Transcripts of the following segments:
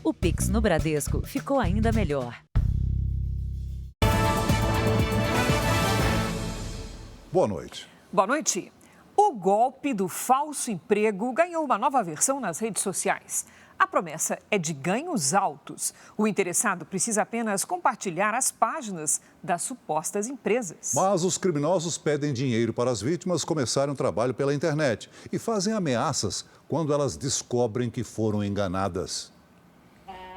O Pix no Bradesco ficou ainda melhor. Boa noite. Boa noite. O golpe do falso emprego ganhou uma nova versão nas redes sociais. A promessa é de ganhos altos. O interessado precisa apenas compartilhar as páginas das supostas empresas. Mas os criminosos pedem dinheiro para as vítimas começarem um trabalho pela internet e fazem ameaças quando elas descobrem que foram enganadas.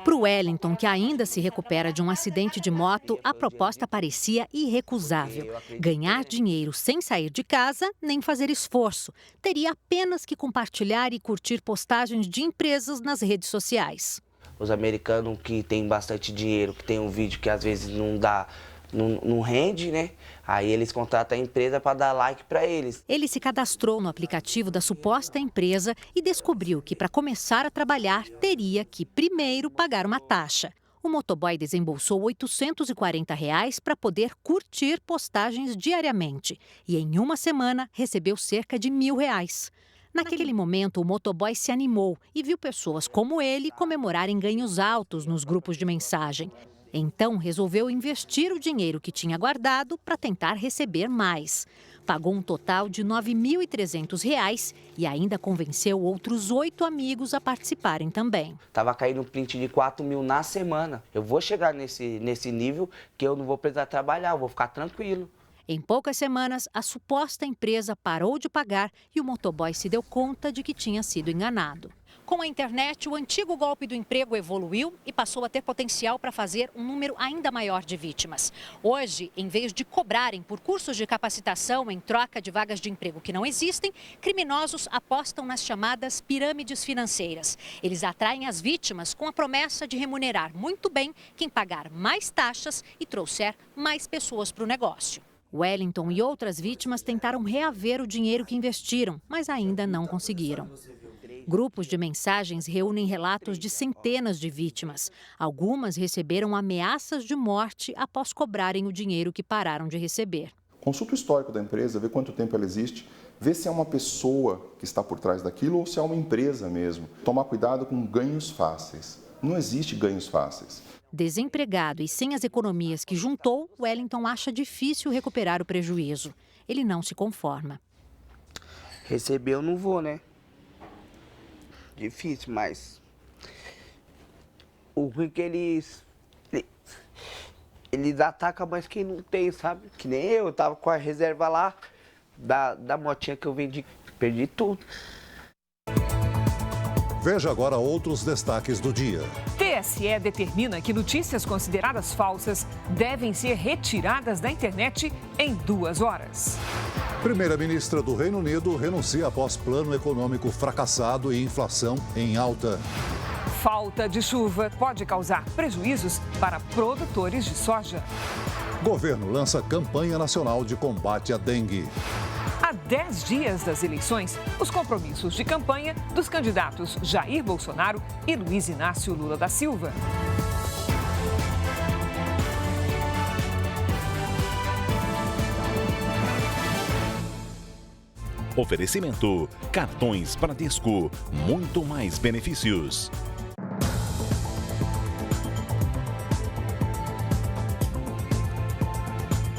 Para o Wellington, que ainda se recupera de um acidente de moto, a proposta parecia irrecusável. Ganhar dinheiro sem sair de casa, nem fazer esforço. Teria apenas que compartilhar e curtir postagens de empresas nas redes sociais. Os americanos que têm bastante dinheiro, que tem um vídeo que às vezes não rende, né? Aí eles contratam a empresa para dar like para eles. Ele se cadastrou no aplicativo da suposta empresa e descobriu que para começar a trabalhar teria que primeiro pagar uma taxa. O motoboy desembolsou R$ 840 para poder curtir postagens diariamente e em uma semana recebeu cerca de R$ 1.000. Naquele momento, o motoboy se animou e viu pessoas como ele comemorarem ganhos altos nos grupos de mensagem. Então, resolveu investir o dinheiro que tinha guardado para tentar receber mais. Pagou um total de R$ 9.300 e ainda convenceu outros 8 amigos a participarem também. Tava caindo um print de 4 mil na semana. Eu vou chegar nesse nível que eu não vou precisar trabalhar, eu vou ficar tranquilo. Em poucas semanas, a suposta empresa parou de pagar e o motoboy se deu conta de que tinha sido enganado. Com a internet, o antigo golpe do emprego evoluiu e passou a ter potencial para fazer um número ainda maior de vítimas. Hoje, em vez de cobrarem por cursos de capacitação em troca de vagas de emprego que não existem, criminosos apostam nas chamadas pirâmides financeiras. Eles atraem as vítimas com a promessa de remunerar muito bem quem pagar mais taxas e trouxer mais pessoas para o negócio. Wellington e outras vítimas tentaram reaver o dinheiro que investiram, mas ainda não conseguiram. Grupos de mensagens reúnem relatos de centenas de vítimas. Algumas receberam ameaças de morte após cobrarem o dinheiro que pararam de receber. Consulta o histórico da empresa, vê quanto tempo ela existe, vê se é uma pessoa que está por trás daquilo ou se é uma empresa mesmo. Tomar cuidado com ganhos fáceis. Não existe ganhos fáceis. Desempregado e sem as economias que juntou, Wellington acha difícil recuperar o prejuízo. Ele não se conforma. Receber eu não vou, né? Difícil, mas o ruim é que eles atacam mais quem não tem, sabe? Que nem eu tava com a reserva lá da motinha que eu vendi, perdi tudo. Veja agora outros destaques do dia. TSE determina que notícias consideradas falsas devem ser retiradas da internet em 2 horas. Primeira-ministra do Reino Unido renuncia após plano econômico fracassado e inflação em alta. Falta de chuva pode causar prejuízos para produtores de soja. Governo lança campanha nacional de combate à dengue. Há 10 dias das eleições, os compromissos de campanha dos candidatos Jair Bolsonaro e Luiz Inácio Lula da Silva. Oferecimento: cartões Bradesco, muito mais benefícios.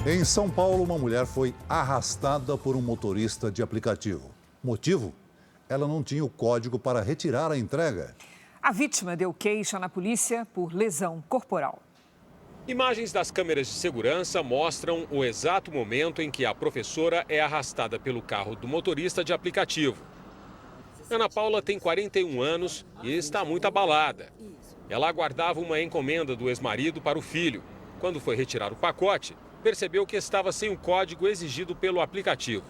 Em São Paulo, uma mulher foi arrastada por um motorista de aplicativo. Motivo? Ela não tinha o código para retirar a entrega. A vítima deu queixa na polícia por lesão corporal. Imagens das câmeras de segurança mostram o exato momento em que a professora é arrastada pelo carro do motorista de aplicativo. Ana Paula tem 41 anos e está muito abalada. Ela aguardava uma encomenda do ex-marido para o filho. Quando foi retirar o pacote, percebeu que estava sem o código exigido pelo aplicativo.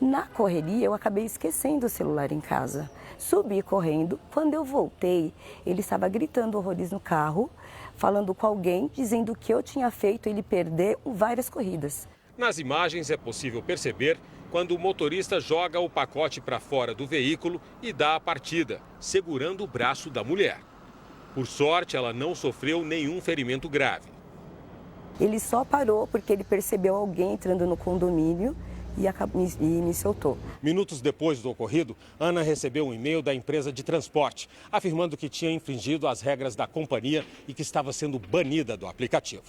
Na correria, eu acabei esquecendo o celular em casa. Subi correndo. Quando eu voltei, ele estava gritando horrores no carro, falando com alguém, dizendo que eu tinha feito ele perder várias corridas. Nas imagens é possível perceber quando o motorista joga o pacote para fora do veículo e dá a partida, segurando o braço da mulher. Por sorte, ela não sofreu nenhum ferimento grave. Ele só parou porque ele percebeu alguém entrando no condomínio e me soltou. Minutos depois do ocorrido, Ana recebeu um e-mail da empresa de transporte, afirmando que tinha infringido as regras da companhia e que estava sendo banida do aplicativo.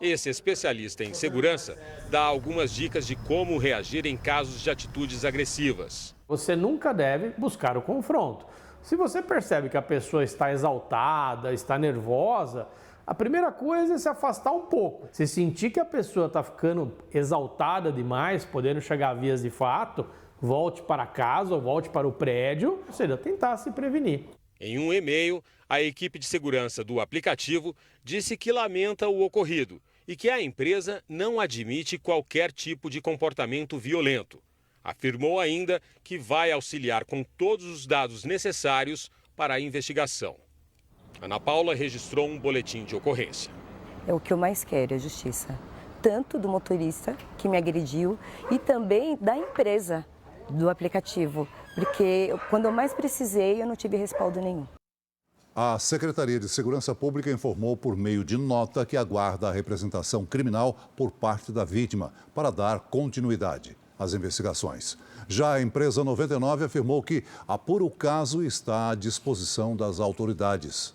Esse especialista em segurança dá algumas dicas de como reagir em casos de atitudes agressivas. Você nunca deve buscar o confronto. Se você percebe que a pessoa está exaltada, está nervosa, a primeira coisa é se afastar um pouco. Se sentir que a pessoa está ficando exaltada demais, podendo chegar a vias de fato, volte para casa ou volte para o prédio, ou seja, tentar se prevenir. Em um e-mail, a equipe de segurança do aplicativo disse que lamenta o ocorrido e que a empresa não admite qualquer tipo de comportamento violento. Afirmou ainda que vai auxiliar com todos os dados necessários para a investigação. Ana Paula registrou um boletim de ocorrência. É o que eu mais quero, a justiça. Tanto do motorista que me agrediu e também da empresa do aplicativo. Porque quando eu mais precisei, eu não tive respaldo nenhum. A Secretaria de Segurança Pública informou por meio de nota que aguarda a representação criminal por parte da vítima para dar continuidade às investigações. Já a empresa 99 afirmou que apura o caso e está à disposição das autoridades.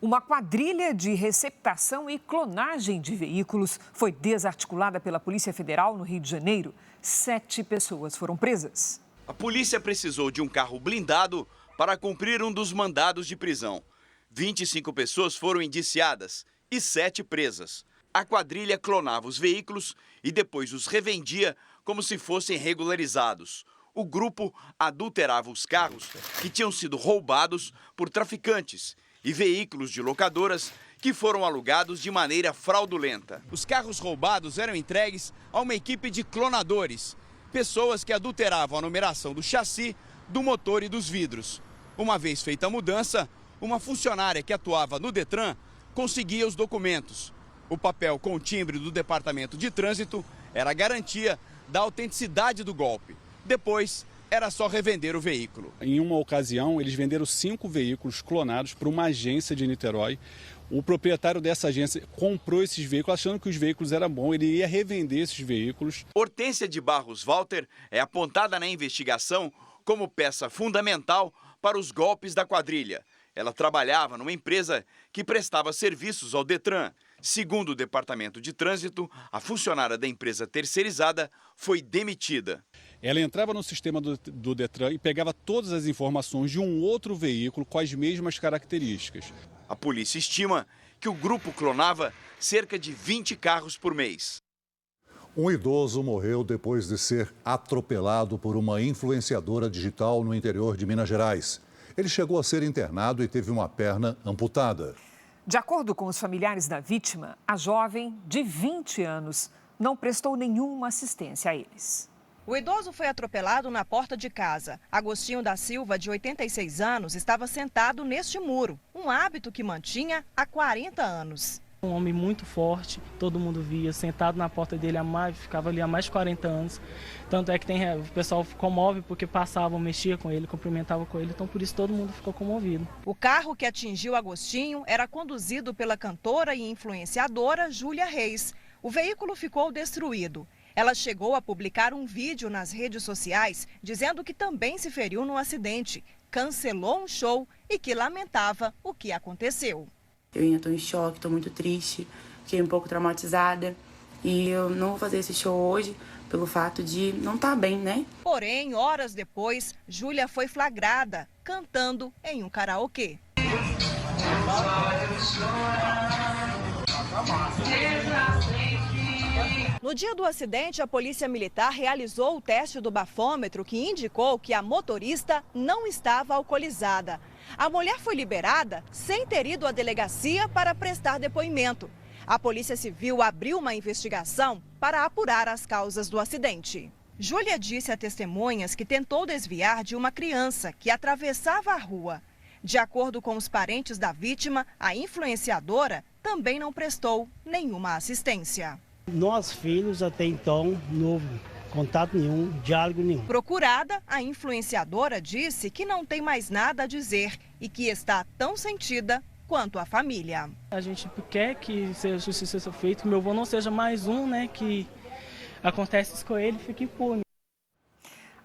Uma quadrilha de receptação e clonagem de veículos foi desarticulada pela Polícia Federal no Rio de Janeiro. 7 pessoas foram presas. A polícia precisou de um carro blindado para cumprir um dos mandados de prisão. 25 pessoas foram indiciadas e 7 presas. A quadrilha clonava os veículos e depois os revendia como se fossem regularizados. O grupo adulterava os carros que tinham sido roubados por traficantes e veículos de locadoras que foram alugados de maneira fraudulenta. Os carros roubados eram entregues a uma equipe de clonadores, pessoas que adulteravam a numeração do chassi, do motor e dos vidros. Uma vez feita a mudança, uma funcionária que atuava no Detran conseguia os documentos. O papel com o timbre do Departamento de Trânsito era a garantia da autenticidade do golpe. Depois, era só revender o veículo. Em uma ocasião, eles venderam 5 veículos clonados para uma agência de Niterói. O proprietário dessa agência comprou esses veículos, achando que os veículos eram bons, ele ia revender esses veículos. Hortência de Barros Walter é apontada na investigação como peça fundamental para os golpes da quadrilha. Ela trabalhava numa empresa que prestava serviços ao Detran. Segundo o Departamento de Trânsito, a funcionária da empresa terceirizada foi demitida. Ela entrava no sistema do Detran e pegava todas as informações de um outro veículo com as mesmas características. A polícia estima que o grupo clonava cerca de 20 carros por mês. Um idoso morreu depois de ser atropelado por uma influenciadora digital no interior de Minas Gerais. Ele chegou a ser internado e teve uma perna amputada. De acordo com os familiares da vítima, a jovem, de 20 anos, não prestou nenhuma assistência a eles. O idoso foi atropelado na porta de casa. Agostinho da Silva, de 86 anos, estava sentado neste muro, um hábito que mantinha há 40 anos. Um homem muito forte, todo mundo via, sentado na porta dele, ficava ali há mais de 40 anos. Tanto é que o pessoal comove porque passavam, mexia com ele, cumprimentavam com ele, então por isso todo mundo ficou comovido. O carro que atingiu Agostinho era conduzido pela cantora e influenciadora Júlia Reis. O veículo ficou destruído. Ela chegou a publicar um vídeo nas redes sociais dizendo que também se feriu no acidente, cancelou um show e que lamentava o que aconteceu. Eu ainda estou em choque, estou muito triste, fiquei um pouco traumatizada e eu não vou fazer esse show hoje pelo fato de não estar bem, né? Porém, horas depois, Júlia foi flagrada cantando em um karaokê. No dia do acidente, a Polícia Militar realizou o teste do bafômetro que indicou que a motorista não estava alcoolizada. A mulher foi liberada sem ter ido à delegacia para prestar depoimento. A Polícia Civil abriu uma investigação para apurar as causas do acidente. Júlia disse a testemunhas que tentou desviar de uma criança que atravessava a rua. De acordo com os parentes da vítima, a influenciadora também não prestou nenhuma assistência. Nós, filhos, até então, não houve contato nenhum, diálogo nenhum. Procurada, a influenciadora disse que não tem mais nada a dizer e que está tão sentida quanto a família. A gente quer que seja justiça feita, que meu avô não seja mais um, né, que acontece isso com ele, fica impune.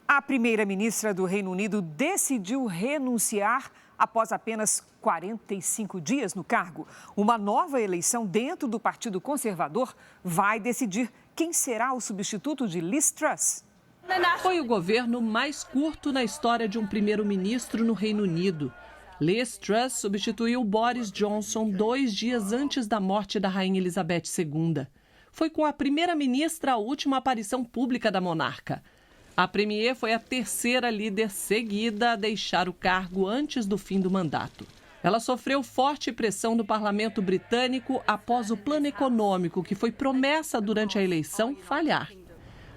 A primeira-ministra do Reino Unido decidiu renunciar após apenas 45 dias no cargo. Uma nova eleição dentro do Partido Conservador vai decidir quem será o substituto de Liz Truss. Foi o governo mais curto na história de um primeiro-ministro no Reino Unido. Liz Truss substituiu Boris Johnson 2 dias antes da morte da rainha Elizabeth II. Foi com a primeira-ministra a última aparição pública da monarca. A premier foi a terceira líder seguida a deixar o cargo antes do fim do mandato. Ela sofreu forte pressão do parlamento britânico após o plano econômico, que foi promessa durante a eleição, falhar.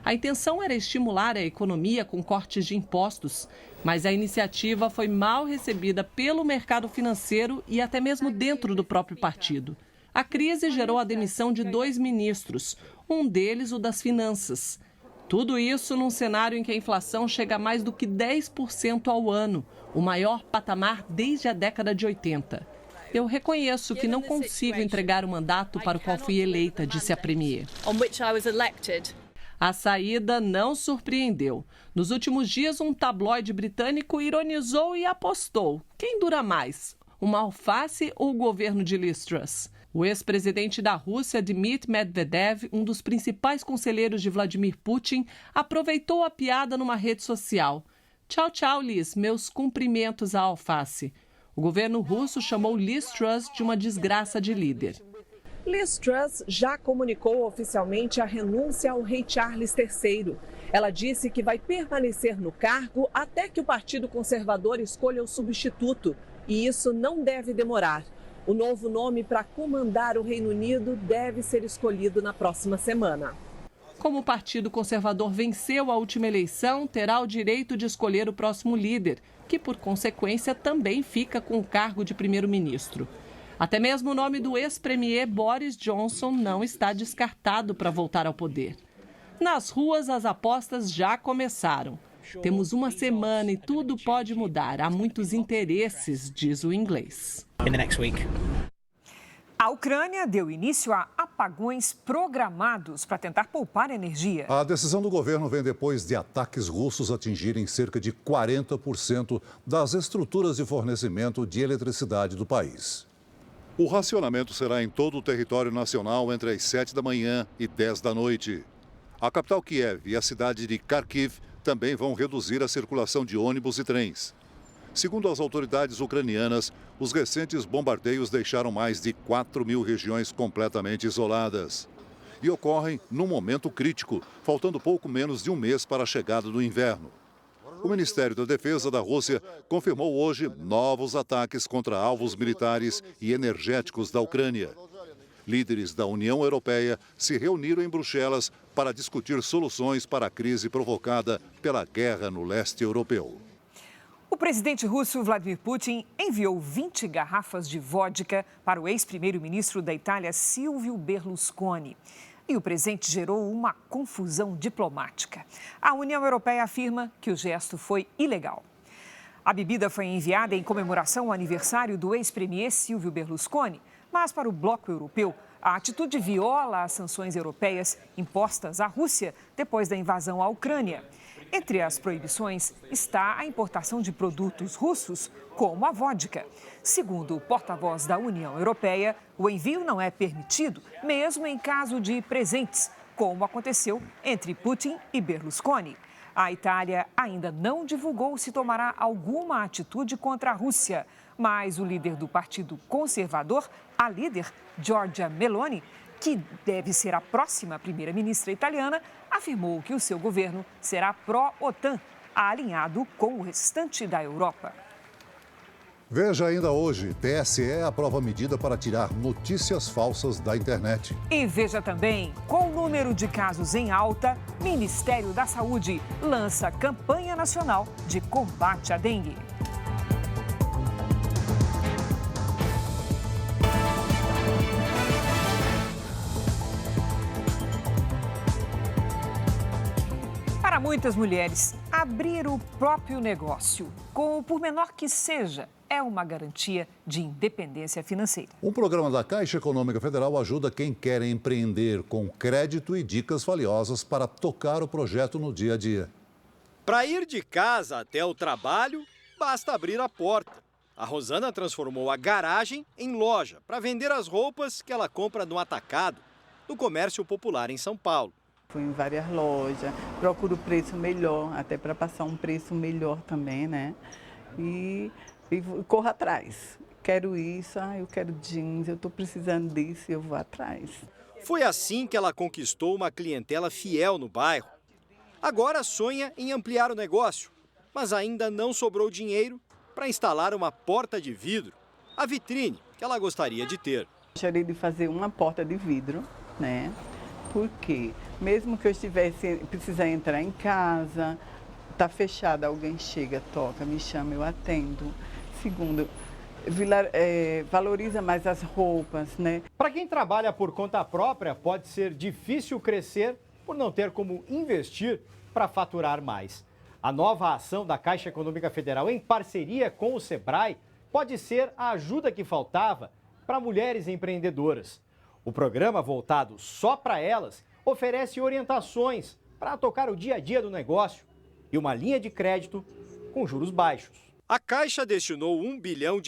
A intenção era estimular a economia com cortes de impostos, mas a iniciativa foi mal recebida pelo mercado financeiro e até mesmo dentro do próprio partido. A crise gerou a demissão de 2 ministros, um deles o das finanças. Tudo isso num cenário em que a inflação chega a mais do que 10% ao ano, o maior patamar desde a década de 80. Eu reconheço que não consigo entregar o mandato para o qual fui eleita, disse a premier. A saída não surpreendeu. Nos últimos dias, um tabloide britânico ironizou e apostou. Quem dura mais, uma alface ou o governo de Liz Truss? O ex-presidente da Rússia, Dmitry Medvedev, um dos principais conselheiros de Vladimir Putin, aproveitou a piada numa rede social. Tchau, tchau, Liz, meus cumprimentos à alface. O governo russo chamou Liz Truss de uma desgraça de líder. Liz Truss já comunicou oficialmente a renúncia ao rei Charles III. Ela disse que vai permanecer no cargo até que o Partido Conservador escolha o substituto. E isso não deve demorar. O novo nome para comandar o Reino Unido deve ser escolhido na próxima semana. Como o Partido Conservador venceu a última eleição, terá o direito de escolher o próximo líder, que, por consequência, também fica com o cargo de primeiro-ministro. Até mesmo o nome do ex-premier Boris Johnson não está descartado para voltar ao poder. Nas ruas, as apostas já começaram. Temos uma semana e tudo pode mudar. Há muitos interesses, diz o inglês. A Ucrânia deu início a apagões programados para tentar poupar energia. A decisão do governo vem depois de ataques russos atingirem cerca de 40% das estruturas de fornecimento de eletricidade do país. O racionamento será em todo o território nacional entre as 7 da manhã e 10 da noite. A capital Kiev e a cidade de Kharkiv também vão reduzir a circulação de ônibus e trens. Segundo as autoridades ucranianas, os recentes bombardeios deixaram mais de 4.000 regiões completamente isoladas. E ocorrem num momento crítico, faltando pouco menos de um mês para a chegada do inverno. O Ministério da Defesa da Rússia confirmou hoje novos ataques contra alvos militares e energéticos da Ucrânia. Líderes da União Europeia se reuniram em Bruxelas para discutir soluções para a crise provocada pela guerra no leste europeu. O presidente russo Vladimir Putin enviou 20 garrafas de vodka para o ex-primeiro-ministro da Itália, Silvio Berlusconi. E o presente gerou uma confusão diplomática. A União Europeia afirma que o gesto foi ilegal. A bebida foi enviada em comemoração ao aniversário do ex-premier Silvio Berlusconi, mas para o bloco europeu, a atitude viola as sanções europeias impostas à Rússia depois da invasão à Ucrânia. Entre as proibições está a importação de produtos russos, como a vodka. Segundo o porta-voz da União Europeia, o envio não é permitido, mesmo em caso de presentes, como aconteceu entre Putin e Berlusconi. A Itália ainda não divulgou se tomará alguma atitude contra a Rússia, mas o líder do Partido Conservador, a líder Giorgia Meloni, que deve ser a próxima primeira-ministra italiana, afirmou que o seu governo será pró-OTAN, alinhado com o restante da Europa. Veja ainda hoje, TSE aprova medida para tirar notícias falsas da internet. E veja também, com o número de casos em alta, Ministério da Saúde lança campanha nacional de combate à dengue. Para muitas mulheres, a Abrir o próprio negócio, por menor que seja, é uma garantia de independência financeira. Um programa da Caixa Econômica Federal ajuda quem quer empreender com crédito e dicas valiosas para tocar o projeto no dia a dia. Para ir de casa até o trabalho, basta abrir a porta. A Rosana transformou a garagem em loja para vender as roupas que ela compra no atacado, no comércio popular em São Paulo. Fui em várias lojas, procuro preço melhor, até para passar um preço melhor também, né? E corro atrás. Quero isso, eu quero jeans, eu estou precisando disso, eu vou atrás. Foi assim que ela conquistou uma clientela fiel no bairro. Agora sonha em ampliar o negócio, mas ainda não sobrou dinheiro para instalar uma porta de vidro, a vitrine que ela gostaria de ter. Gostaria de fazer uma porta de vidro, né? Porque mesmo que eu estivesse precisar entrar em casa, tá fechada, alguém chega, toca, me chama, eu atendo. Segundo, valoriza mais as roupas, né? Para quem trabalha por conta própria, pode ser difícil crescer por não ter como investir para faturar mais. A nova ação da Caixa Econômica Federal, em parceria com o Sebrae, pode ser a ajuda que faltava para mulheres empreendedoras. O programa, voltado só para elas, oferece orientações para tocar o dia a dia do negócio e uma linha de crédito com juros baixos. A Caixa destinou R$1 bilhão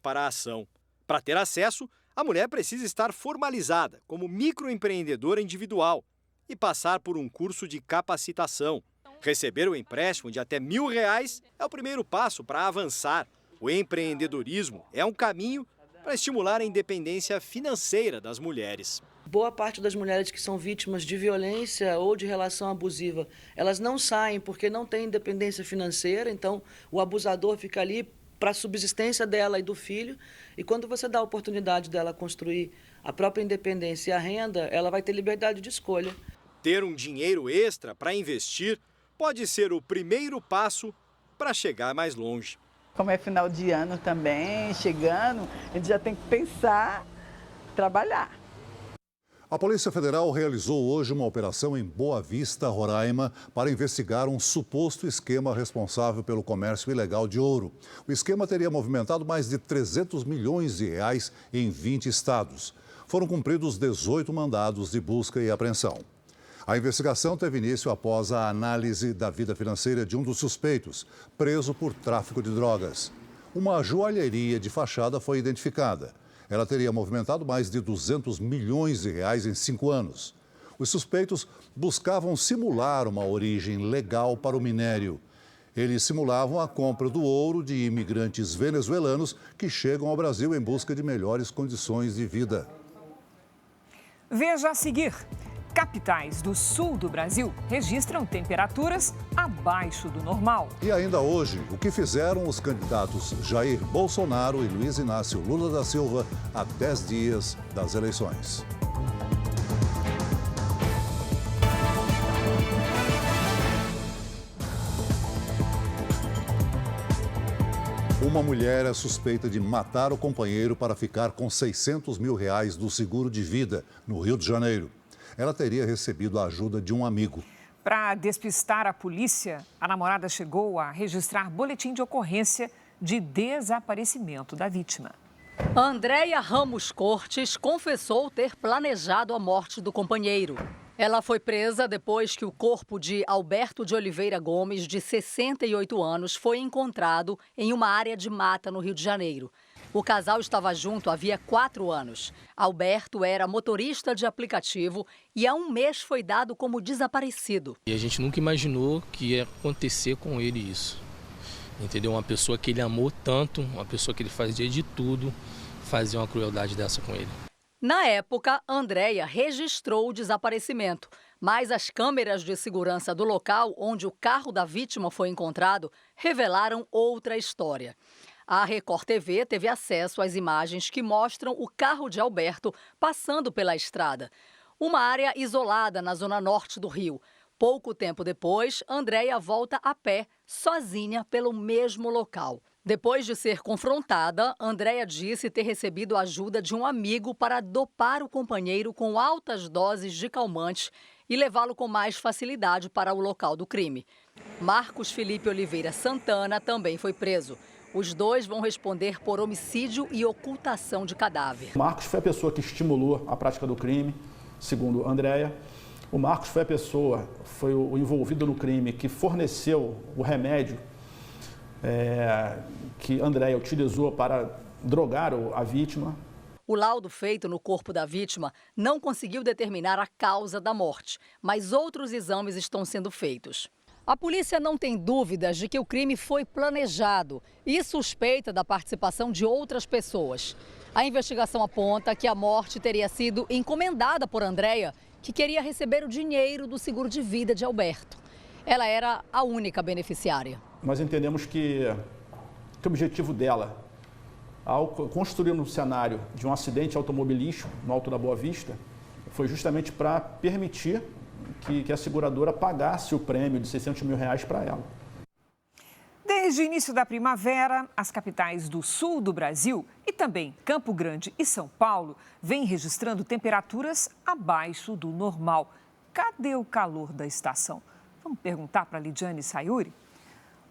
para a ação. Para ter acesso, a mulher precisa estar formalizada como microempreendedora individual e passar por um curso de capacitação. Receber o empréstimo de até R$1.000 é o primeiro passo para avançar. O empreendedorismo é um caminho para estimular a independência financeira das mulheres. Boa parte das mulheres que são vítimas de violência ou de relação abusiva, elas não saem porque não têm independência financeira, então o abusador fica ali para a subsistência dela e do filho, e quando você dá a oportunidade dela construir a própria independência e a renda, ela vai ter liberdade de escolha. Ter um dinheiro extra para investir pode ser o primeiro passo para chegar mais longe. Como é final de ano também, chegando, a gente já tem que pensar, trabalhar. A Polícia Federal realizou hoje uma operação em Boa Vista, Roraima, para investigar um suposto esquema responsável pelo comércio ilegal de ouro. O esquema teria movimentado mais de R$300 milhões em 20 estados. Foram cumpridos 18 mandados de busca e apreensão. A investigação teve início após a análise da vida financeira de um dos suspeitos, preso por tráfico de drogas. Uma joalheria de fachada foi identificada. Ela teria movimentado mais de R$200 milhões em 5 anos. Os suspeitos buscavam simular uma origem legal para o minério. Eles simulavam a compra do ouro de imigrantes venezuelanos que chegam ao Brasil em busca de melhores condições de vida. Veja a seguir. Capitais do sul do Brasil registram temperaturas abaixo do normal. E ainda hoje, o que fizeram os candidatos Jair Bolsonaro e Luiz Inácio Lula da Silva a 10 dias das eleições. Uma mulher é suspeita de matar o companheiro para ficar com R$600 mil do seguro de vida no Rio de Janeiro. Ela teria recebido a ajuda de um amigo. Para despistar a polícia, a namorada chegou a registrar boletim de ocorrência de desaparecimento da vítima. Andréia Ramos Cortes confessou ter planejado a morte do companheiro. Ela foi presa depois que o corpo de Alberto de Oliveira Gomes, de 68 anos, foi encontrado em uma área de mata no Rio de Janeiro. O casal estava junto havia 4 anos. Alberto era motorista de aplicativo e há um mês foi dado como desaparecido. E a gente nunca imaginou que ia acontecer com ele isso. Entendeu? Uma pessoa que ele amou tanto, uma pessoa que ele fazia de tudo, fazia uma crueldade dessa com ele. Na época, Andréia registrou o desaparecimento, mas as câmeras de segurança do local onde o carro da vítima foi encontrado revelaram outra história. A Record TV teve acesso às imagens que mostram o carro de Alberto passando pela estrada. Uma área isolada na zona norte do Rio. Pouco tempo depois, Andréia volta a pé, sozinha, pelo mesmo local. Depois de ser confrontada, Andréia disse ter recebido a ajuda de um amigo para dopar o companheiro com altas doses de calmante e levá-lo com mais facilidade para o local do crime. Marcos Felipe Oliveira Santana também foi preso. Os dois vão responder por homicídio e ocultação de cadáver. Marcos foi a pessoa que estimulou a prática do crime, segundo Andréia. O Marcos foi o envolvido no crime que forneceu o remédio que Andréia utilizou para drogar a vítima. O laudo feito no corpo da vítima não conseguiu determinar a causa da morte, mas outros exames estão sendo feitos. A polícia não tem dúvidas de que o crime foi planejado e suspeita da participação de outras pessoas. A investigação aponta que a morte teria sido encomendada por Andréia, que queria receber o dinheiro do seguro de vida de Alberto. Ela era a única beneficiária. Nós entendemos que o objetivo dela, ao construir um cenário de um acidente automobilístico no Alto da Boa Vista, foi justamente para permitir que a seguradora pagasse o prêmio de R$600 mil para ela. Desde o início da primavera, as capitais do sul do Brasil e também Campo Grande e São Paulo vêm registrando temperaturas abaixo do normal. Cadê o calor da estação? Vamos perguntar para a Lidiane Sayuri?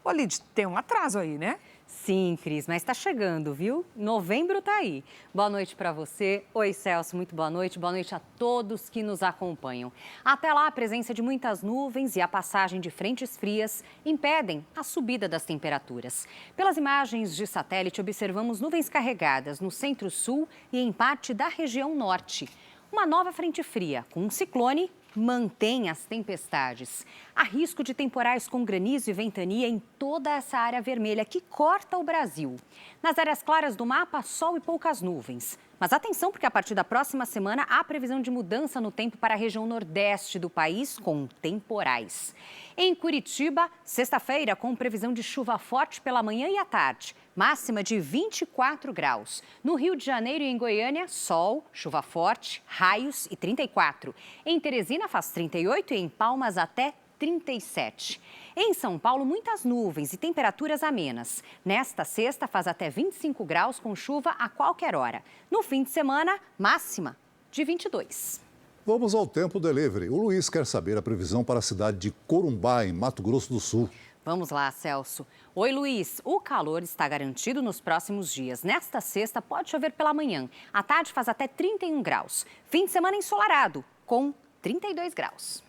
Ô, Lid, tem um atraso aí, né? Sim, Cris, mas está chegando, viu? Novembro está aí. Boa noite para você. Oi, Celso, muito boa noite. Boa noite a todos que nos acompanham. Até lá, a presença de muitas nuvens e a passagem de frentes frias impedem a subida das temperaturas. Pelas imagens de satélite, observamos nuvens carregadas no centro-sul e em parte da região norte. Uma nova frente fria com um ciclone mantém as tempestades. Há risco de temporais com granizo e ventania em toda essa área vermelha que corta o Brasil. Nas áreas claras do mapa, sol e poucas nuvens. Mas atenção, porque a partir da próxima semana há previsão de mudança no tempo para a região nordeste do país, com temporais. Em Curitiba, sexta-feira, com previsão de chuva forte pela manhã e à tarde. Máxima de 24 graus. No Rio de Janeiro e em Goiânia, sol, chuva forte, raios e 34. Em Teresina faz 38 e em Palmas até 37. Em São Paulo, muitas nuvens e temperaturas amenas. Nesta sexta faz até 25 graus com chuva a qualquer hora. No fim de semana, máxima de 22. Vamos ao Tempo Delivery. O Luiz quer saber a previsão para a cidade de Corumbá, em Mato Grosso do Sul. Vamos lá, Celso. Oi, Luiz. O calor está garantido nos próximos dias. Nesta sexta, pode chover pela manhã. À tarde faz até 31 graus. Fim de semana ensolarado, com 32 graus.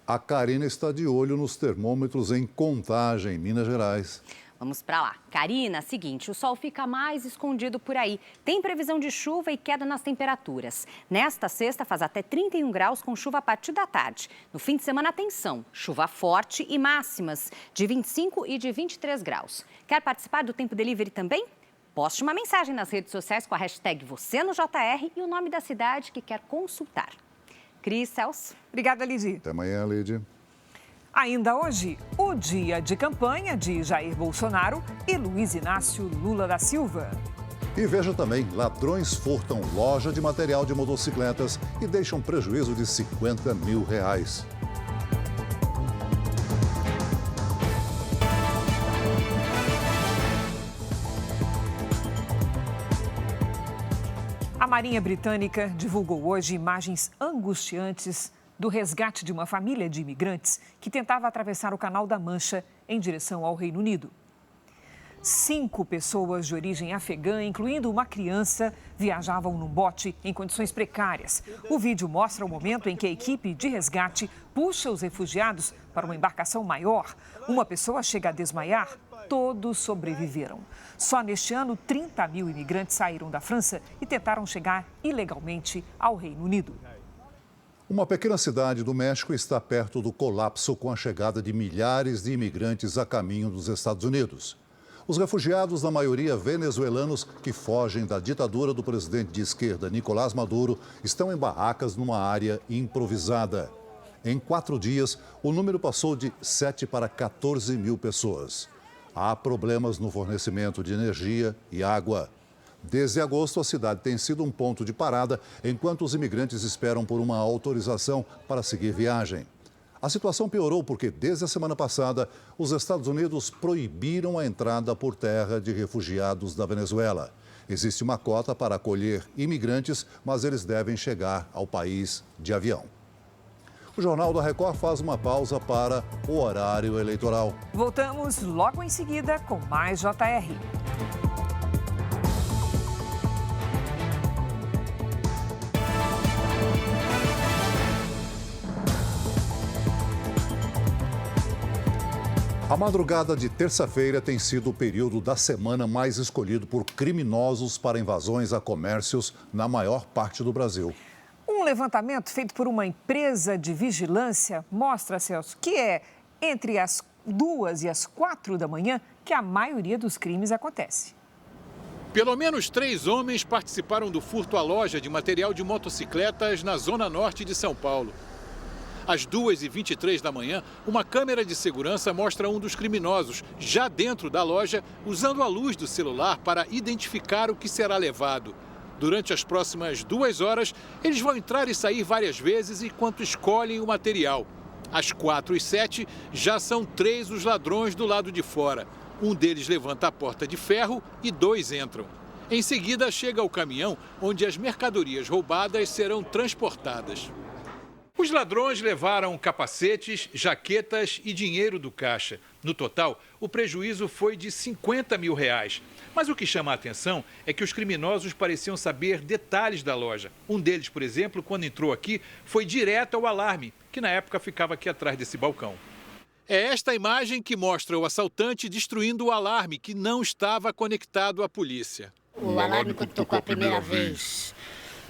A Karina está de olho nos termômetros em Contagem, em Minas Gerais. Vamos para lá. Karina, seguinte, o sol fica mais escondido por aí. Tem previsão de chuva e queda nas temperaturas. Nesta sexta faz até 31 graus com chuva a partir da tarde. No fim de semana, atenção, chuva forte e máximas de 25 e de 23 graus. Quer participar do Tempo Delivery também? Poste uma mensagem nas redes sociais com a hashtag #VocêNoJR e o nome da cidade que quer consultar. Cris, Celso. Obrigada, Lidy. Até amanhã, Lidy. Ainda hoje, o dia de campanha de Jair Bolsonaro e Luiz Inácio Lula da Silva. E veja também, ladrões furtam loja de material de motocicletas e deixam prejuízo de R$50 mil. A Marinha Britânica divulgou hoje imagens angustiantes do resgate de uma família de imigrantes que tentava atravessar o Canal da Mancha em direção ao Reino Unido. 5 pessoas de origem afegã, incluindo uma criança, viajavam num bote em condições precárias. O vídeo mostra o momento em que a equipe de resgate puxa os refugiados para uma embarcação maior. Uma pessoa chega a desmaiar. Todos sobreviveram. Só neste ano, 30 mil imigrantes saíram da França e tentaram chegar ilegalmente ao Reino Unido. Uma pequena cidade do México está perto do colapso com a chegada de milhares de imigrantes a caminho dos Estados Unidos. Os refugiados, na maioria venezuelanos, que fogem da ditadura do presidente de esquerda Nicolás Maduro, estão em barracas numa área improvisada. Em 4 dias, o número passou de 7 para 14 mil pessoas. Há problemas no fornecimento de energia e água. Desde agosto, a cidade tem sido um ponto de parada enquanto os imigrantes esperam por uma autorização para seguir viagem. A situação piorou porque, desde a semana passada, os Estados Unidos proibiram a entrada por terra de refugiados da Venezuela. Existe uma cota para acolher imigrantes, mas eles devem chegar ao país de avião. O Jornal da Record faz uma pausa para o horário eleitoral. Voltamos logo em seguida com mais JR. A madrugada de terça-feira tem sido o período da semana mais escolhido por criminosos para invasões a comércios na maior parte do Brasil. Um levantamento feito por uma empresa de vigilância mostra, Celso, que é entre as 2 e as 4 da manhã que a maioria dos crimes acontece. Pelo menos 3 homens participaram do furto à loja de material de motocicletas na zona norte de São Paulo. Às 2h23 da manhã, uma câmera de segurança mostra um dos criminosos, já dentro da loja, usando a luz do celular para identificar o que será levado. Durante as próximas 2 horas, eles vão entrar e sair várias vezes enquanto escolhem o material. Às 4h07, já são 3 os ladrões do lado de fora. Um deles levanta a porta de ferro e 2 entram. Em seguida, chega o caminhão, onde as mercadorias roubadas serão transportadas. Os ladrões levaram capacetes, jaquetas e dinheiro do caixa. No total, o prejuízo foi de R$50 mil. Mas o que chama a atenção é que os criminosos pareciam saber detalhes da loja. Um deles, por exemplo, quando entrou aqui, foi direto ao alarme, que na época ficava aqui atrás desse balcão. É esta imagem que mostra o assaltante destruindo o alarme, que não estava conectado à polícia. O alarme, quando tocou a primeira vez,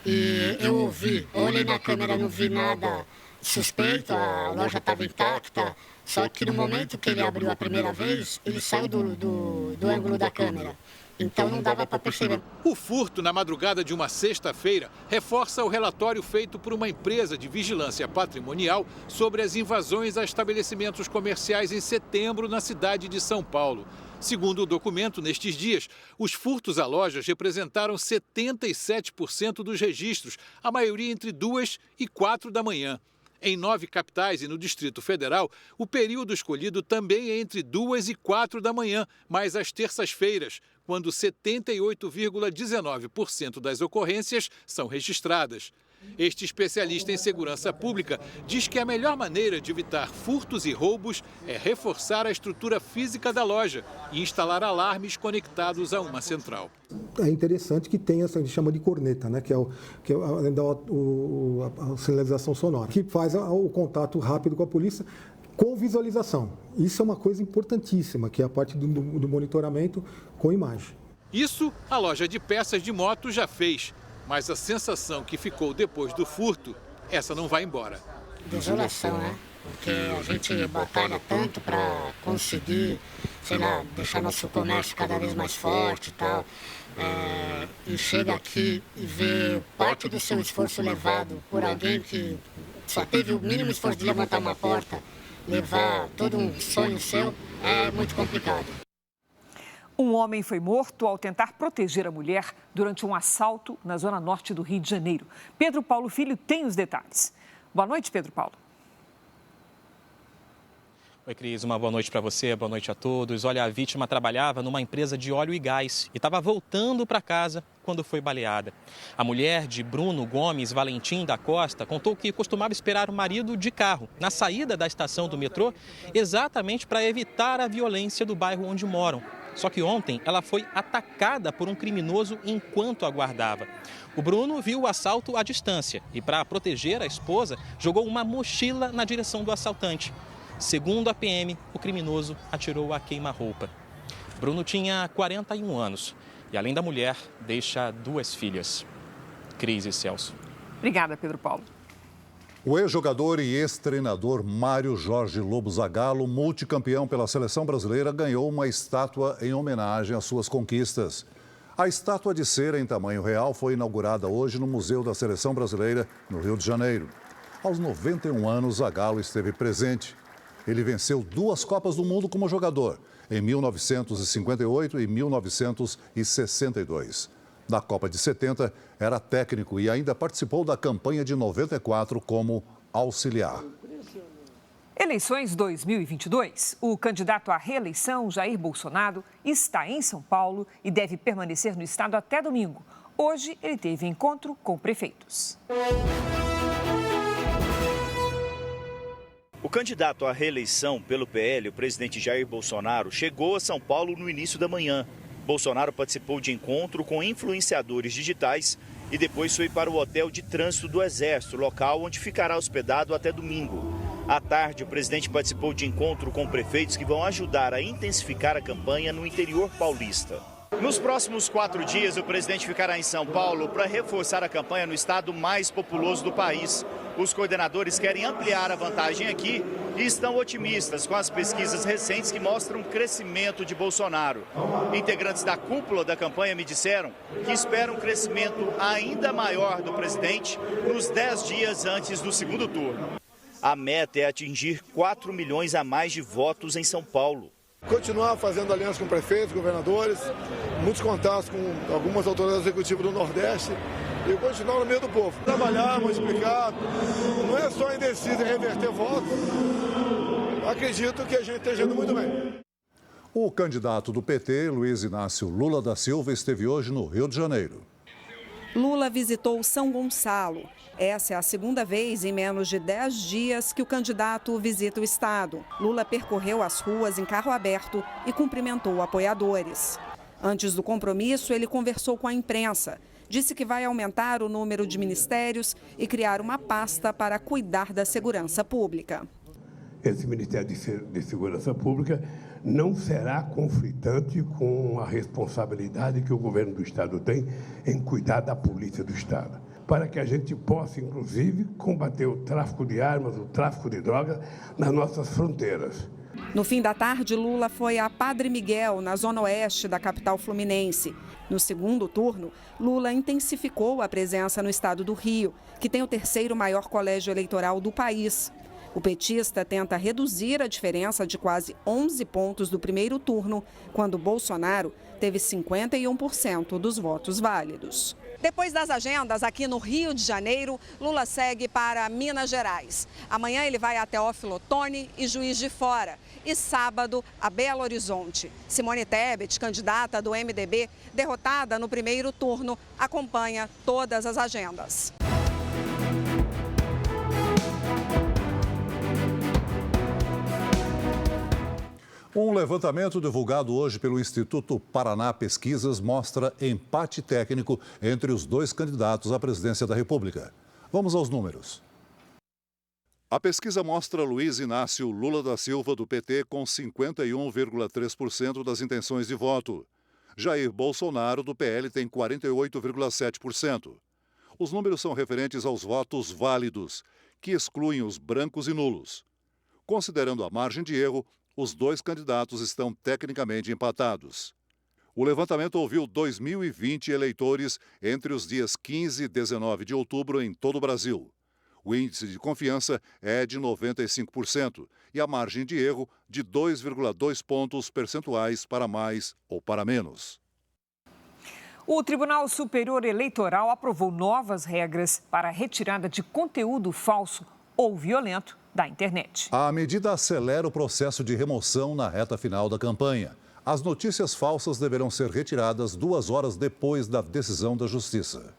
e eu ouvi, olhei na câmera, não vi nada suspeito, a loja estava intacta, só que no momento que ele abriu a primeira vez, ele saiu do ângulo da câmera. Então não dava para perceber. O furto na madrugada de uma sexta-feira reforça o relatório feito por uma empresa de vigilância patrimonial sobre as invasões a estabelecimentos comerciais em setembro na cidade de São Paulo. Segundo o documento, nestes dias, os furtos a lojas representaram 77% dos registros, a maioria entre 2 e 4 da manhã. Em 9 capitais e no Distrito Federal, o período escolhido também é entre 2 e 4 da manhã, mas às terças-feiras, quando 78,19% das ocorrências são registradas. Este especialista em segurança pública diz que a melhor maneira de evitar furtos e roubos é reforçar a estrutura física da loja e instalar alarmes conectados a uma central. É interessante que tenha, a gente chama de corneta, né? que é a sinalização sonora, que faz o contato rápido com a polícia com visualização. Isso é uma coisa importantíssima, que é a parte do monitoramento com imagem. Isso a loja de peças de moto já fez. Mas a sensação que ficou depois do furto, essa não vai embora. Desolação, né? Porque a gente batalha tanto para conseguir, sei lá, deixar nosso comércio cada vez mais forte e tal. E chega aqui e vê parte do seu esforço levado por alguém que só teve o mínimo esforço de levantar uma porta, levar todo um sonho seu, é muito complicado. Um homem foi morto ao tentar proteger a mulher durante um assalto na zona norte do Rio de Janeiro. Pedro Paulo Filho tem os detalhes. Boa noite, Pedro Paulo. Oi, Cris, uma boa noite para você, boa noite a todos. Olha, a vítima trabalhava numa empresa de óleo e gás e estava voltando para casa quando foi baleada. A mulher de Bruno Gomes Valentim da Costa contou que costumava esperar o marido de carro na saída da estação do metrô, exatamente para evitar a violência do bairro onde moram. Só que ontem ela foi atacada por um criminoso enquanto aguardava. O Bruno viu o assalto à distância e, para proteger a esposa, jogou uma mochila na direção do assaltante. Segundo a PM, o criminoso atirou a queima-roupa. Bruno tinha 41 anos e, além da mulher, deixa 2 filhas. Cris e Celso. Obrigada, Pedro Paulo. O ex-jogador e ex-treinador Mário Jorge Lobo Zagallo, multicampeão pela seleção brasileira, ganhou uma estátua em homenagem às suas conquistas. A estátua de cera em tamanho real foi inaugurada hoje no Museu da Seleção Brasileira, no Rio de Janeiro. Aos 91 anos, Zagallo esteve presente. Ele venceu 2 Copas do Mundo como jogador, em 1958 e 1962. Na Copa de 70, era técnico e ainda participou da campanha de 94 como auxiliar. Eleições 2022. O candidato à reeleição, Jair Bolsonaro, está em São Paulo e deve permanecer no estado até domingo. Hoje, ele teve encontro com prefeitos. O candidato à reeleição pelo PL, o presidente Jair Bolsonaro, chegou a São Paulo no início da manhã. Bolsonaro participou de encontro com influenciadores digitais e depois foi para o hotel de trânsito do Exército, local onde ficará hospedado até domingo. À tarde, o presidente participou de encontro com prefeitos que vão ajudar a intensificar a campanha no interior paulista. Nos próximos 4 dias, o presidente ficará em São Paulo para reforçar a campanha no estado mais populoso do país. Os coordenadores querem ampliar a vantagem aqui e estão otimistas com as pesquisas recentes que mostram crescimento de Bolsonaro. Integrantes da cúpula da campanha me disseram que esperam um crescimento ainda maior do presidente nos 10 dias antes do segundo turno. A meta é atingir 4 milhões a mais de votos em São Paulo. Continuar fazendo aliança com prefeitos, governadores, muitos contatos com algumas autoridades executivas do Nordeste e continuar no meio do povo. Trabalhar, multiplicar, não é só indeciso em reverter voto. Acredito que a gente esteja indo muito bem. O candidato do PT, Luiz Inácio Lula da Silva, esteve hoje no Rio de Janeiro. Lula visitou São Gonçalo. Essa é a segunda vez em menos de 10 dias que o candidato visita o estado. Lula percorreu as ruas em carro aberto e cumprimentou apoiadores. Antes do compromisso, ele conversou com a imprensa. Disse que vai aumentar o número de ministérios e criar uma pasta para cuidar da segurança pública. Esse Ministério de Segurança Pública não será conflitante com a responsabilidade que o governo do estado tem em cuidar da polícia do estado, para que a gente possa, inclusive, combater o tráfico de armas, o tráfico de drogas nas nossas fronteiras. No fim da tarde, Lula foi a Padre Miguel, na zona oeste da capital fluminense. No segundo turno, Lula intensificou a presença no estado do Rio, que tem o 3º maior colégio eleitoral do país. O petista tenta reduzir a diferença de quase 11 pontos do primeiro turno, quando Bolsonaro teve 51% dos votos válidos. Depois das agendas aqui no Rio de Janeiro, Lula segue para Minas Gerais. Amanhã ele vai a Teófilo Otoni e Juiz de Fora. E sábado, a Belo Horizonte. Simone Tebet, candidata do MDB, derrotada no primeiro turno, acompanha todas as agendas. Um levantamento divulgado hoje pelo Instituto Paraná Pesquisas mostra empate técnico entre os 2 candidatos à presidência da República. Vamos aos números. A pesquisa mostra Luiz Inácio Lula da Silva, do PT, com 51,3% das intenções de voto. Jair Bolsonaro, do PL, tem 48,7%. Os números são referentes aos votos válidos, que excluem os brancos e nulos. Considerando a margem de erro, os 2 candidatos estão tecnicamente empatados. O levantamento ouviu 2.020 eleitores entre os dias 15 e 19 de outubro em todo o Brasil. O índice de confiança é de 95% e a margem de erro de 2,2 pontos percentuais para mais ou para menos. O Tribunal Superior Eleitoral aprovou novas regras para a retirada de conteúdo falso ou violento da internet. A medida acelera o processo de remoção na reta final da campanha. As notícias falsas deverão ser retiradas 2 horas depois da decisão da Justiça.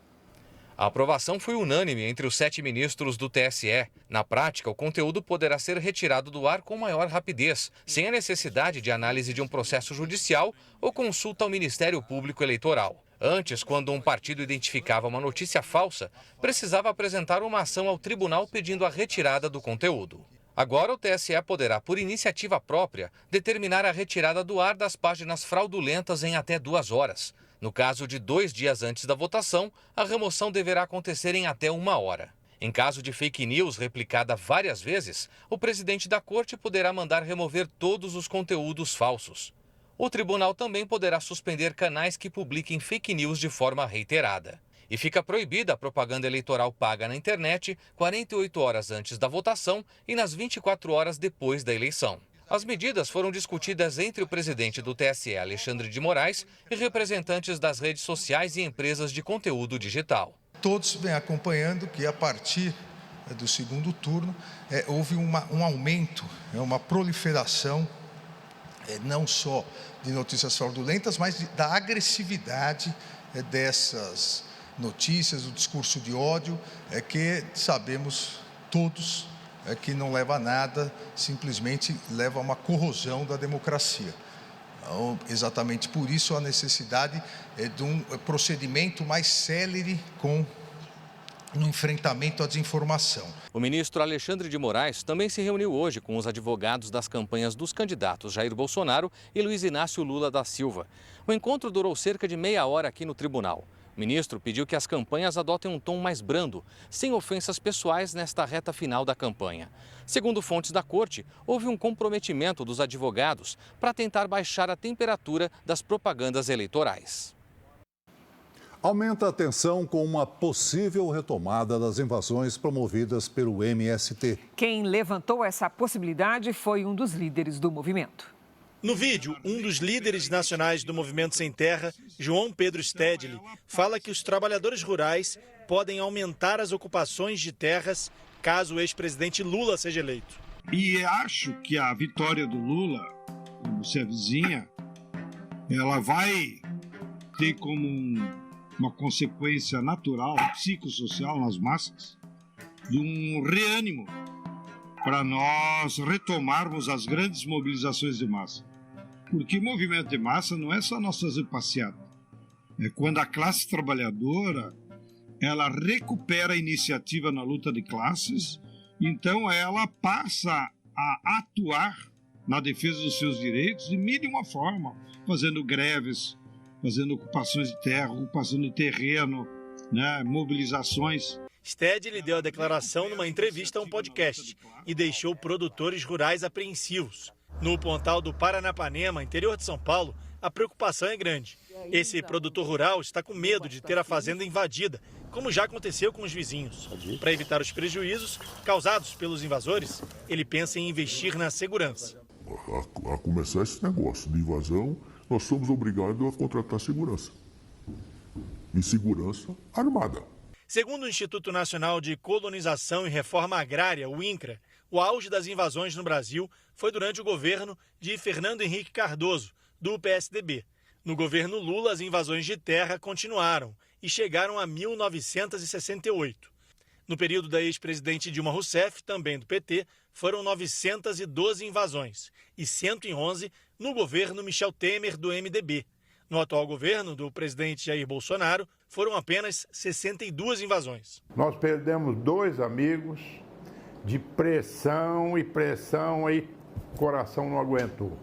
A aprovação foi unânime entre os 7 ministros do TSE. Na prática, o conteúdo poderá ser retirado do ar com maior rapidez, sem a necessidade de análise de um processo judicial ou consulta ao Ministério Público Eleitoral. Antes, quando um partido identificava uma notícia falsa, precisava apresentar uma ação ao tribunal pedindo a retirada do conteúdo. Agora, o TSE poderá, por iniciativa própria, determinar a retirada do ar das páginas fraudulentas em até 2 horas. No caso de 2 dias antes da votação, a remoção deverá acontecer em até 1 hora. Em caso de fake news replicada várias vezes, o presidente da corte poderá mandar remover todos os conteúdos falsos. O tribunal também poderá suspender canais que publiquem fake news de forma reiterada. E fica proibida a propaganda eleitoral paga na internet 48 horas antes da votação e nas 24 horas depois da eleição. As medidas foram discutidas entre o presidente do TSE, Alexandre de Moraes, e representantes das redes sociais e empresas de conteúdo digital. Todos vêm acompanhando que a partir do segundo turno houve um aumento, uma proliferação, não só de notícias fraudulentas, mas da agressividade dessas notícias, o discurso de ódio, que sabemos todos que não leva a nada, simplesmente leva a uma corrosão da democracia. Então, exatamente por isso a necessidade de um procedimento mais célere no enfrentamento à desinformação. O ministro Alexandre de Moraes também se reuniu hoje com os advogados das campanhas dos candidatos Jair Bolsonaro e Luiz Inácio Lula da Silva. O encontro durou cerca de meia hora aqui no tribunal. O ministro pediu que as campanhas adotem um tom mais brando, sem ofensas pessoais nesta reta final da campanha. Segundo fontes da corte, houve um comprometimento dos advogados para tentar baixar a temperatura das propagandas eleitorais. Aumenta a tensão com uma possível retomada das invasões promovidas pelo MST. Quem levantou essa possibilidade foi um dos líderes do movimento. No vídeo, um dos líderes nacionais do Movimento Sem Terra, João Pedro Stedley, fala que os trabalhadores rurais podem aumentar as ocupações de terras caso o ex-presidente Lula seja eleito. E acho que a vitória do Lula, como se avizinha, ela vai ter como uma consequência natural, psicossocial nas massas, de um reânimo para nós retomarmos as grandes mobilizações de massa. Porque movimento de massa não é só nós fazer passeata. É quando a classe trabalhadora ela recupera a iniciativa na luta de classes, então ela passa a atuar na defesa dos seus direitos de mil e uma forma, fazendo greves, fazendo ocupações de terra, ocupação de terreno, né, mobilizações. Stedley deu a declaração numa entrevista a um podcast e deixou produtores rurais apreensivos. No Pontal do Paranapanema, interior de São Paulo, a preocupação é grande. Esse produtor rural está com medo de ter a fazenda invadida, como já aconteceu com os vizinhos. Para evitar os prejuízos causados pelos invasores, ele pensa em investir na segurança. A começar esse negócio de invasão, nós somos obrigados a contratar segurança. E segurança armada. Segundo o Instituto Nacional de Colonização e Reforma Agrária, o INCRA, o auge das invasões no Brasil foi durante o governo de Fernando Henrique Cardoso, do PSDB. No governo Lula, as invasões de terra continuaram e chegaram a 1968. No período da ex-presidente Dilma Rousseff, também do PT, foram 912 invasões e 111 no governo Michel Temer, do MDB. No atual governo do presidente Jair Bolsonaro, foram apenas 62 invasões. Nós perdemos 2 amigos de pressão, aí o coração não aguentou,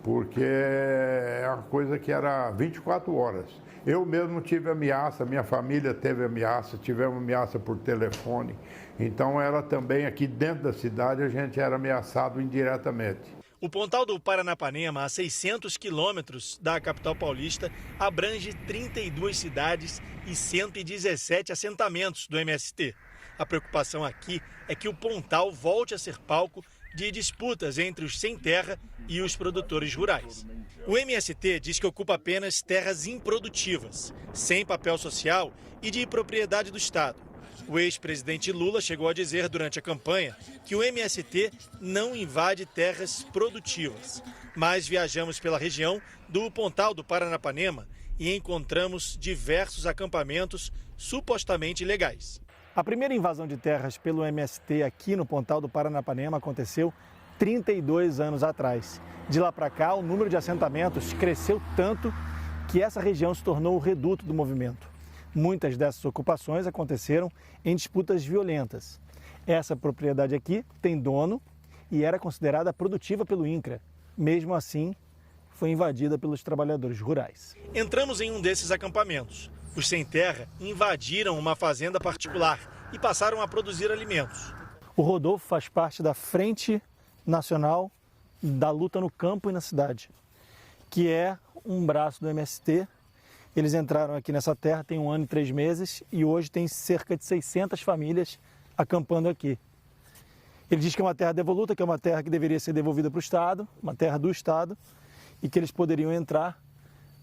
porque é uma coisa que era 24 horas. Eu mesmo tive ameaça, minha família teve ameaça, tivemos ameaça por telefone, então era também aqui dentro da cidade a gente era ameaçado indiretamente. O Pontal do Paranapanema, a 600 quilômetros da capital paulista, abrange 32 cidades e 117 assentamentos do MST. A preocupação aqui é que o Pontal volte a ser palco de disputas entre os sem terra e os produtores rurais. O MST diz que ocupa apenas terras improdutivas, sem papel social e de propriedade do Estado. O ex-presidente Lula chegou a dizer durante a campanha que o MST não invade terras produtivas. Mas viajamos pela região do Pontal do Paranapanema e encontramos diversos acampamentos supostamente ilegais. A primeira invasão de terras pelo MST aqui no Pontal do Paranapanema aconteceu 32 anos atrás. De lá para cá, o número de assentamentos cresceu tanto que essa região se tornou o reduto do movimento. Muitas dessas ocupações aconteceram em disputas violentas. Essa propriedade aqui tem dono e era considerada produtiva pelo INCRA. Mesmo assim, foi invadida pelos trabalhadores rurais. Entramos em um desses acampamentos. Os sem terra invadiram uma fazenda particular e passaram a produzir alimentos. O Rodolfo faz parte da Frente Nacional da Luta no Campo e na Cidade, que é um braço do MST. Eles entraram aqui nessa terra tem 1 ano e 3 meses e hoje tem cerca de 600 famílias acampando aqui. Ele diz que é uma terra devoluta, que é uma terra que deveria ser devolvida para o Estado, uma terra do Estado, e que eles poderiam entrar,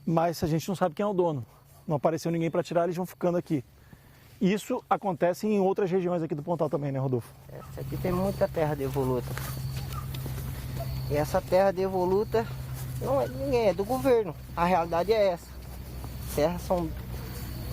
mas a gente não sabe quem é o dono. Não apareceu ninguém para tirar, eles vão ficando aqui. Isso acontece em outras regiões aqui do Pontal também, né, Rodolfo? Essa aqui tem muita terra devoluta. E essa terra devoluta não é de ninguém, é do governo. A realidade é essa. Terras são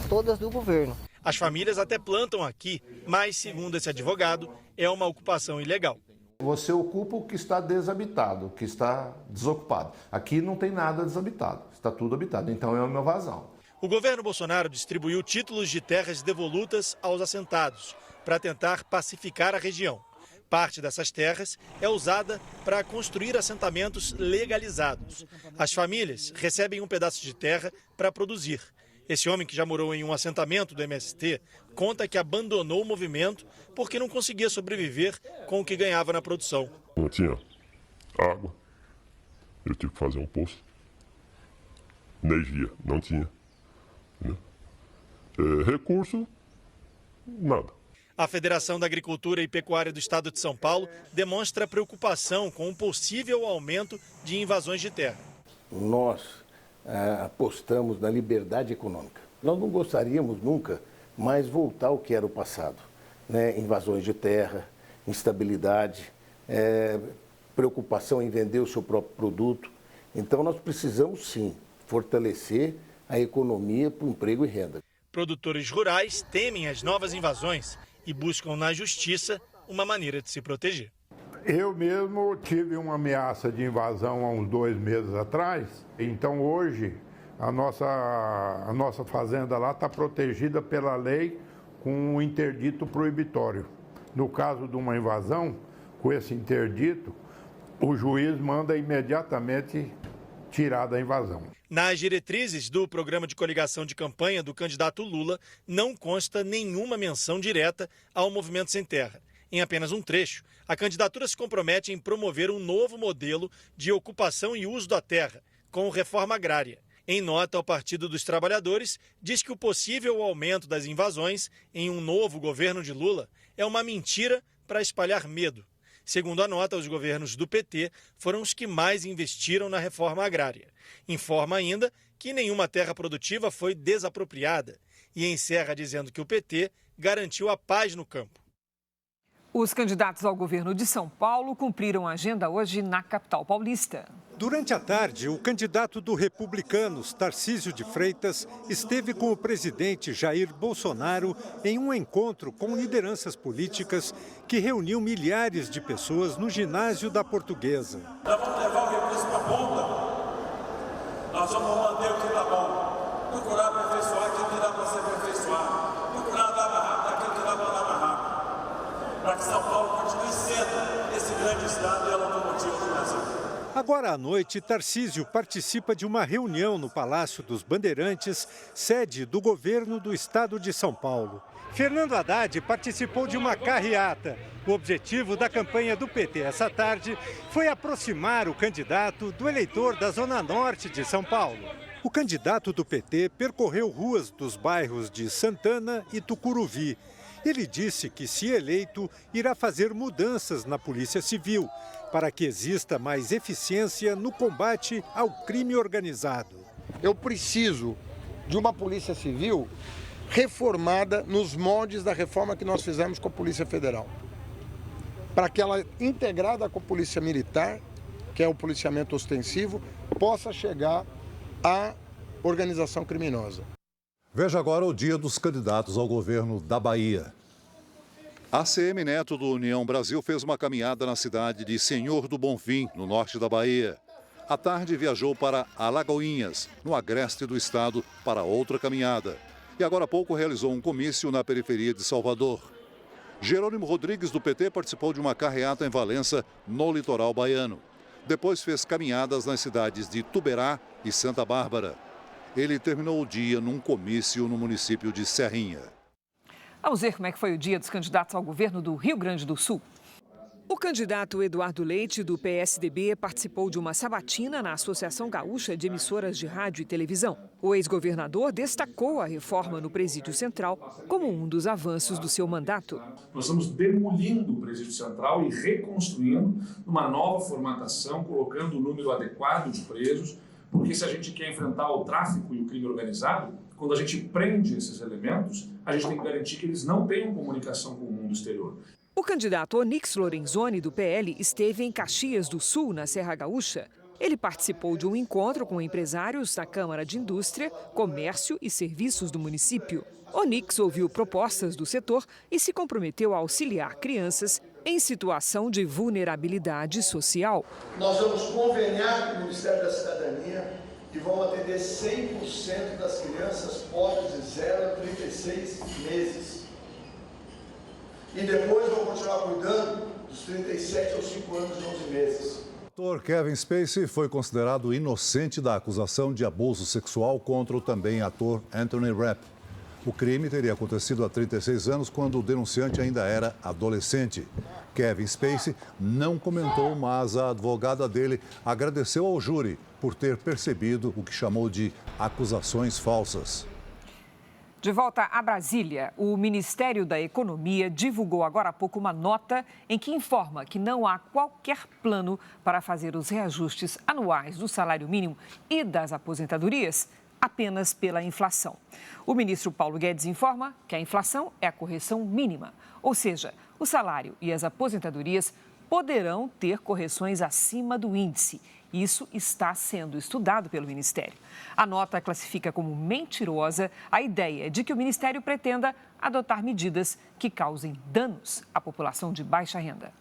todas do governo. As famílias até plantam aqui, mas, segundo esse advogado, é uma ocupação ilegal. Você ocupa o que está desabitado, o que está desocupado. Aqui não tem nada desabitado, está tudo habitado, então é uma invasão. O governo Bolsonaro distribuiu títulos de terras devolutas aos assentados, para tentar pacificar a região. Parte dessas terras é usada para construir assentamentos legalizados. As famílias recebem um pedaço de terra para produzir. Esse homem, que já morou em um assentamento do MST, conta que abandonou o movimento porque não conseguia sobreviver com o que ganhava na produção. Não tinha água, eu tive que fazer um poço. Energia, não tinha. Recurso, nada. A Federação da Agricultura e Pecuária do Estado de São Paulo demonstra preocupação com um possível aumento de invasões de terra. Nós apostamos na liberdade econômica. Nós não gostaríamos nunca mais voltar ao que era o passado, né? Invasões de terra, instabilidade, preocupação em vender o seu próprio produto. Então nós precisamos sim fortalecer a economia para o emprego e renda. Produtores rurais temem as novas invasões e buscam na justiça uma maneira de se proteger. Eu mesmo tive uma ameaça de invasão há uns 2 meses atrás, então hoje a nossa fazenda lá está protegida pela lei com um interdito proibitório. No caso de uma invasão, com esse interdito, o juiz manda imediatamente tirar da invasão. Nas diretrizes do programa de coligação de campanha do candidato Lula, não consta nenhuma menção direta ao Movimento Sem Terra. Em apenas um trecho, a candidatura se compromete em promover um novo modelo de ocupação e uso da terra, com reforma agrária. Em nota, o Partido dos Trabalhadores diz que o possível aumento das invasões em um novo governo de Lula é uma mentira para espalhar medo. Segundo a nota, os governos do PT foram os que mais investiram na reforma agrária. Informa ainda que nenhuma terra produtiva foi desapropriada e encerra dizendo que o PT garantiu a paz no campo. Os candidatos ao governo de São Paulo cumpriram a agenda hoje na capital paulista. Durante a tarde, o candidato do Republicanos, Tarcísio de Freitas, esteve com o presidente Jair Bolsonaro em um encontro com lideranças políticas que reuniu milhares de pessoas no ginásio da Portuguesa. Nós vamos levar o recurso para a ponta. Nós vamos manter o que está bom. Procurar aperfeiçoar aquilo que dá para ser aperfeiçoado. Procurar dar mais rápido aquilo que dá para dar mais rápido. Para que São Paulo continue sendo esse grande estado e a locomotiva do Brasil. Agora à noite, Tarcísio participa de uma reunião no Palácio dos Bandeirantes, sede do governo do estado de São Paulo. Fernando Haddad participou de uma carreata. O objetivo da campanha do PT essa tarde foi aproximar o candidato do eleitor da Zona Norte de São Paulo. O candidato do PT percorreu ruas dos bairros de Santana e Tucuruvi. Ele disse que, se eleito, irá fazer mudanças na Polícia Civil para que exista mais eficiência no combate ao crime organizado. Eu preciso de uma Polícia Civil reformada nos moldes da reforma que nós fizemos com a Polícia Federal. Para que ela, integrada com a Polícia Militar, que é o policiamento ostensivo, possa chegar à organização criminosa. Veja agora o dia dos candidatos ao governo da Bahia. A ACM Neto do União Brasil fez uma caminhada na cidade de Senhor do Bonfim, no norte da Bahia. À tarde viajou para Alagoinhas, no agreste do estado, para outra caminhada. E agora há pouco realizou um comício na periferia de Salvador. Jerônimo Rodrigues, do PT, participou de uma carreata em Valença, no litoral baiano. Depois fez caminhadas nas cidades de Tuberá e Santa Bárbara. Ele terminou o dia num comício no município de Serrinha. Vamos ver como é que foi o dia dos candidatos ao governo do Rio Grande do Sul. O candidato Eduardo Leite, do PSDB, participou de uma sabatina na Associação Gaúcha de Emissoras de Rádio e Televisão. O ex-governador destacou a reforma no Presídio Central como um dos avanços do seu mandato. Nós estamos demolindo o Presídio Central e reconstruindo uma nova formatação, colocando o número adequado de presos, porque se a gente quer enfrentar o tráfico e o crime organizado, quando a gente prende esses elementos, a gente tem que garantir que eles não tenham comunicação com o mundo exterior. O candidato Onyx Lorenzoni, do PL, esteve em Caxias do Sul, na Serra Gaúcha. Ele participou de um encontro com empresários da Câmara de Indústria, Comércio e Serviços do município. Onyx ouviu propostas do setor e se comprometeu a auxiliar crianças em situação de vulnerabilidade social. Nós vamos conveniar com o Ministério da Cidadania e vamos atender 100% das crianças pobres de 0 a 36 meses. E depois vamos continuar cuidando dos 37 aos 5 anos e 11 meses. O ator Kevin Spacey foi considerado inocente da acusação de abuso sexual contra o também ator Anthony Rapp. O crime teria acontecido há 36 anos, quando o denunciante ainda era adolescente. Kevin Spacey não comentou, mas a advogada dele agradeceu ao júri por ter percebido o que chamou de acusações falsas. De volta a Brasília, o Ministério da Economia divulgou agora há pouco uma nota em que informa que não há qualquer plano para fazer os reajustes anuais do salário mínimo e das aposentadorias apenas pela inflação. O ministro Paulo Guedes informa que a inflação é a correção mínima, ou seja, o salário e as aposentadorias poderão ter correções acima do índice. Isso está sendo estudado pelo Ministério. A nota classifica como mentirosa a ideia de que o Ministério pretenda adotar medidas que causem danos à população de baixa renda.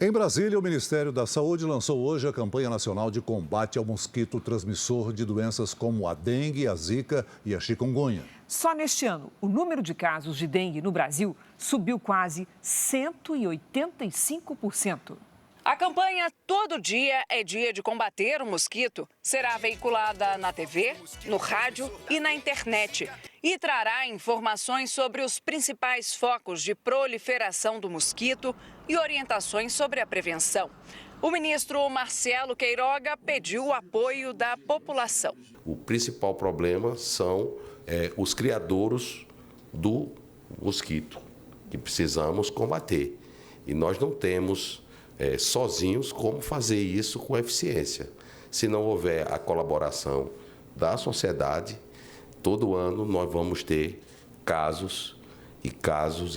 Em Brasília, o Ministério da Saúde lançou hoje a campanha nacional de combate ao mosquito transmissor de doenças como a dengue, a zika e a chikungunya. Só neste ano, o número de casos de dengue no Brasil subiu quase 185%. A campanha Todo Dia é Dia de Combater o Mosquito será veiculada na TV, no rádio e na internet e trará informações sobre os principais focos de proliferação do mosquito e orientações sobre a prevenção. O ministro Marcelo Queiroga pediu o apoio da população. O principal problema são os criadouros do mosquito, que precisamos combater. E nós não temos sozinhos como fazer isso com eficiência. Se não houver a colaboração da sociedade, todo ano nós vamos ter casos e casos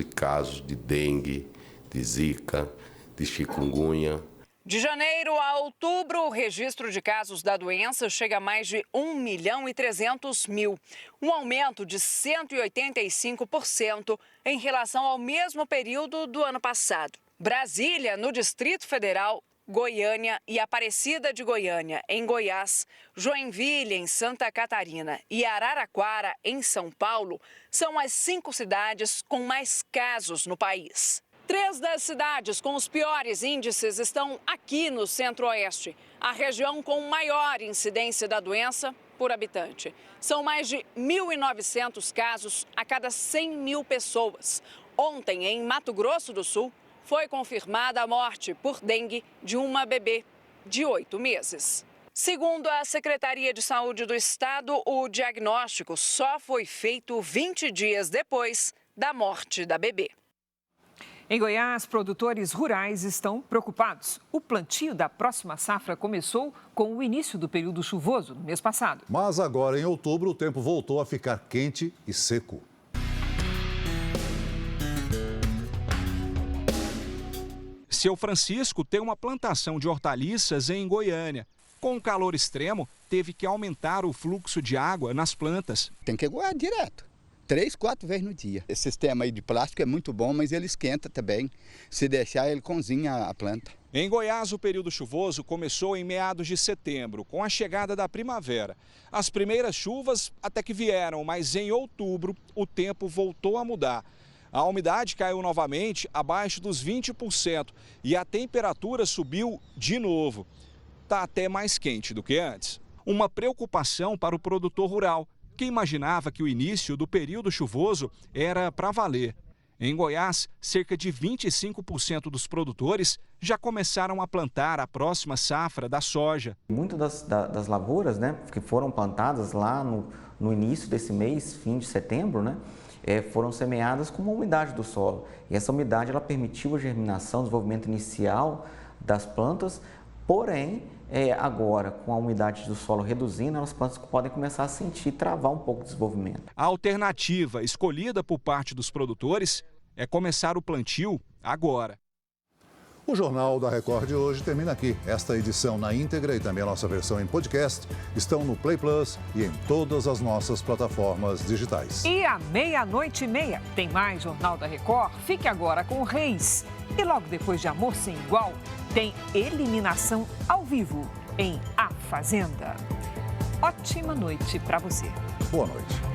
de dengue, de zika, de chikungunya. De janeiro a outubro, o registro de casos da doença chega a mais de 1.300.000, um aumento de 185% em relação ao mesmo período do ano passado. Brasília, no Distrito Federal, Goiânia e Aparecida de Goiânia, em Goiás, Joinville, em Santa Catarina e Araraquara, em São Paulo, são as 5 cidades com mais casos no país. 3 das cidades com os piores índices estão aqui no Centro-Oeste, a região com maior incidência da doença por habitante. São mais de 1.900 casos a cada 100 mil pessoas. Ontem, em Mato Grosso do Sul, foi confirmada a morte por dengue de uma bebê de 8 meses. Segundo a Secretaria de Saúde do Estado, o diagnóstico só foi feito 20 dias depois da morte da bebê. Em Goiás, produtores rurais estão preocupados. O plantio da próxima safra começou com o início do período chuvoso no mês passado. Mas agora, em outubro, o tempo voltou a ficar quente e seco. Seu Francisco tem uma plantação de hortaliças em Goiânia. Com o calor extremo, teve que aumentar o fluxo de água nas plantas. Tem que aguar direto, 3, 4 vezes no dia. Esse sistema aí de plástico é muito bom, mas ele esquenta também. Se deixar, ele cozinha a planta. Em Goiás, o período chuvoso começou em meados de setembro, com a chegada da primavera. As primeiras chuvas até que vieram, mas em outubro o tempo voltou a mudar. A umidade caiu novamente abaixo dos 20% e a temperatura subiu de novo. Está até mais quente do que antes. Uma preocupação para o produtor rural, que imaginava que o início do período chuvoso era para valer. Em Goiás, cerca de 25% dos produtores já começaram a plantar a próxima safra da soja. Muitas das lavouras, que foram plantadas lá no início desse mês, fim de setembro, foram semeadas com uma umidade do solo. E essa umidade ela permitiu a germinação, o desenvolvimento inicial das plantas, porém, agora, com a umidade do solo reduzindo, as plantas podem começar a sentir travar um pouco o desenvolvimento. A alternativa escolhida por parte dos produtores é começar o plantio agora. O Jornal da Record de hoje termina aqui. Esta edição na íntegra e também a nossa versão em podcast estão no Play Plus e em todas as nossas plataformas digitais. E à 00:30 tem mais Jornal da Record. Fique agora com o Reis. E logo depois de Amor Sem Igual, tem eliminação ao vivo em A Fazenda. Ótima noite para você. Boa noite.